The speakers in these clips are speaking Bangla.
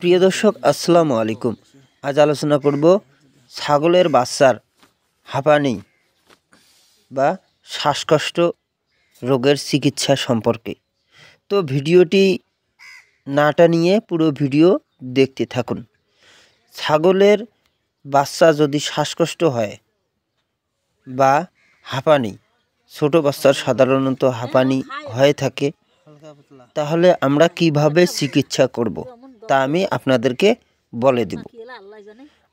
প্রিয় দর্শক আসসালামু আলাইকুম। আজ আলোচনা করব ছাগলের বাচ্চার হাঁপানি বা শ্বাসকষ্ট রোগের চিকিৎসা সম্পর্কে। তো ভিডিওটি না টানিয়ে পুরো ভিডিও দেখতে থাকুন। ছাগলের বাচ্চা যদি শ্বাসকষ্ট হয় বা হাঁপানি, ছোট বাচ্চার সাধারণত হাঁপানি হয়ে থাকে, তাহলে আমরা কিভাবে চিকিৎসা করব তা আমি আপনাদেরকে বলে দেব।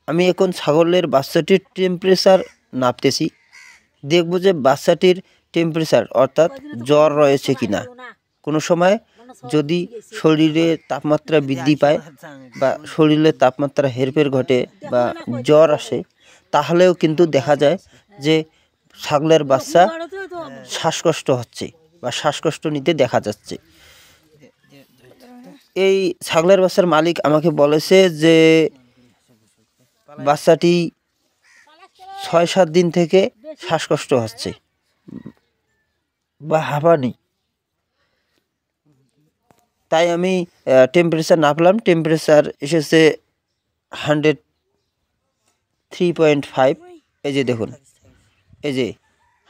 আমি এখন ছাগলের বাচ্চাটির টেম্পারেচার নাপতেছি, দেখব যে বাচ্চাটির টেম্পারেচার অর্থাৎ জ্বর রয়েছে কিনা। কোনো সময় যদি শরীরে তাপমাত্রা বৃদ্ধি পায় বা শরীরে তাপমাত্রা হেরফের ঘটে বা জ্বর আসে, তাহলেও কিন্তু দেখা যায় যে ছাগলের বাচ্চা শ্বাসকষ্ট হচ্ছে বা শ্বাসকষ্ট নিতে দেখা যাচ্ছে। এই ছাগলের বাচ্চার মালিক আমাকে বলেছে যে বাচ্চাটি ৬-৭ দিন থেকে শ্বাসকষ্ট হচ্ছে বা হাঁপানি। তাই আমি টেম্পারেচার নাপলাম, টেম্পারেচার এসেছে 103.5। এই যে দেখুন, এই যে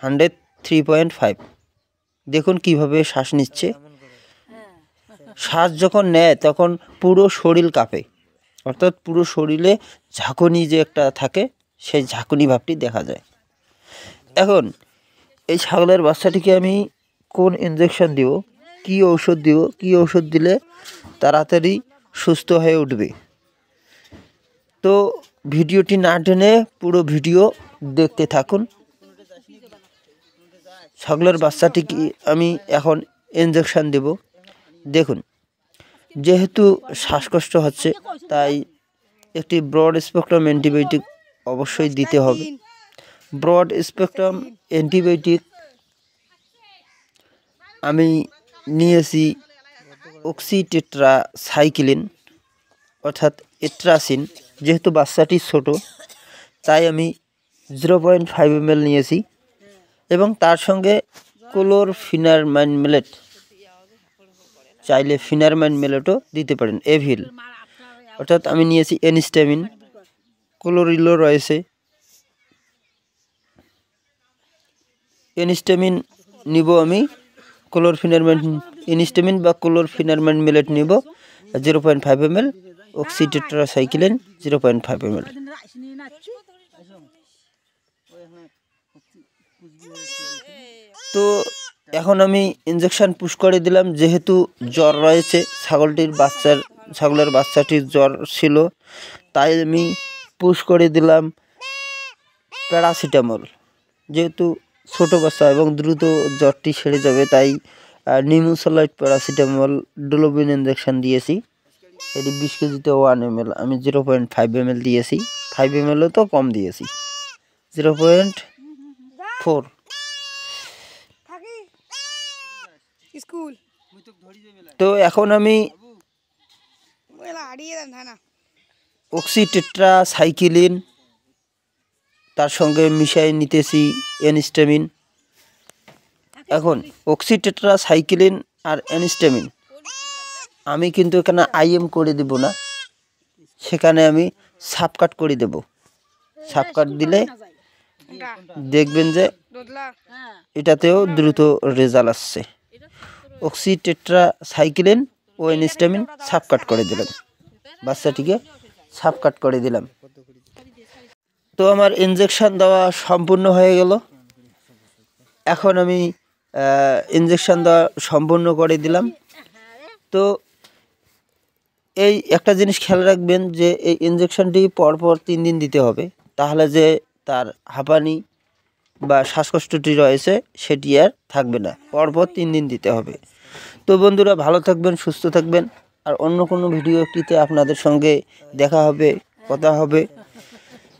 103.5। দেখুন কিভাবে শ্বাস নিচ্ছে। শ্বাস যখন নেয় তখন পুরো শরীর কাঁপে, অর্থাৎ পুরো শরীরে ঝাঁকুনি যে একটা থাকে, সেই ঝাঁকুনি ভাবটি দেখা যায়। এখন এই ছাগলের বাচ্চাটিকে আমি কোন ইনজেকশন দিব, কি ঔষধ দিব, কি ঔষধ দিলে তাড়াতাড়ি সুস্থ হয়ে উঠবে, তো ভিডিওটি না টেনে পুরো ভিডিও দেখতে থাকুন। ছাগলের বাচ্চাটিকে আমি এখন ইনজেকশন দেব। দেখুন, যেহেতু শ্বাসকষ্ট হচ্ছে তাই একটি ব্রড স্পেকট্রাম অ্যান্টিবায়োটিক অবশ্যই দিতে হবে। ব্রড স্পেকট্রাম অ্যান্টিবায়োটিক আমি নিয়েছি অক্সিটেট্রাসাইক্লিন অর্থাৎ এট্রাসিন। যেহেতু বাচ্চাটি ছোট তাই আমি 0.5 ml নিয়েছি এবং তার সঙ্গে ক্লোরফিনারমাইন মেলেট, চাইলে ফিনারমাইন মেলেটও দিতে পারেন, এভিল। অর্থাৎ আমি নিয়েছি এনিস্টামিন, ক্লোরিলও রয়েছে। এনিস্টামিন নিব আমি, ক্লোরফিনারমাইন এনিস্টামিন বা ক্লোরফিনারমাইন মেলেট নিব 0.5 ml, অক্সিটেট্রাসাইক্লিন 0.5 ml। তো এখন আমি ইনজেকশন পুশ করে দিলাম। যেহেতু জ্বর রয়েছে, ছাগলের বাচ্চাটির জ্বর ছিল, তাই আমি পুশ করে দিলাম প্যারাসিটামল। যেহেতু ছোট বাচ্চা এবং দ্রুত জ্বরটি সেরে যাবে, তাই নিমোসালাইট প্যারাসিটামল ডোলোবিন ইনজেকশন দিয়েছি। এটি 20 কেজিতে 1 ml, আমি 0.5 ml দিয়েছি। 5 mlও তো কম দিয়েছি, 0.4। তো এখন আমি অক্সিটেট্রাসাইক্লিন তার সঙ্গে মিশিয়ে নিতেছি এনিস্টামিন। এখন অক্সিটেট্রাসাইক্লিন আর এনিস্টামিন আমি কিন্তু এখানে আইএম করে দেব না, সেখানে আমি সাবকাট করে দেব। সাবকাট দিলে দেখবেন যে এটাতেও দ্রুত রেজাল্ট আসছে। অক্সিটেট্রাসাইক্লিন ও এনিস্টামিন সাবকাট করে দিলাম, বাচ্চাটিকে সাবকাট করে দিলাম। তো আমার ইনজেকশন দেওয়া সম্পূর্ণ হয়ে গেল। এখন আমি ইনজেকশন দেওয়া সম্পূর্ণ করে দিলাম। তো এই একটা জিনিস খেয়াল রাখবেন যে এই ইনজেকশনটি পরপর 3 দিন দিতে হবে, তাহলে যে তার হাঁপানি বা শ্বাসকষ্টটি রয়েছে সেটি আর থাকবে না। পরপর 3 দিন দিতে হবে। তো বন্ধুরা, ভালো থাকবেন, সুস্থ থাকবেন। আর অন্য কোনো ভিডিওটিতে আপনাদের সঙ্গে দেখা হবে, কথা হবে।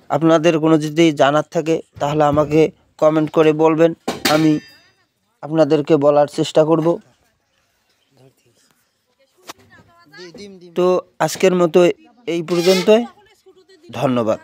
আপনাদের কোনো যদি জানার থাকে তাহলে আমাকে কমেন্ট করে বলবেন, আমি আপনাদেরকে বলার চেষ্টা করব। তো আজকের মতো এই পর্যন্তই, ধন্যবাদ।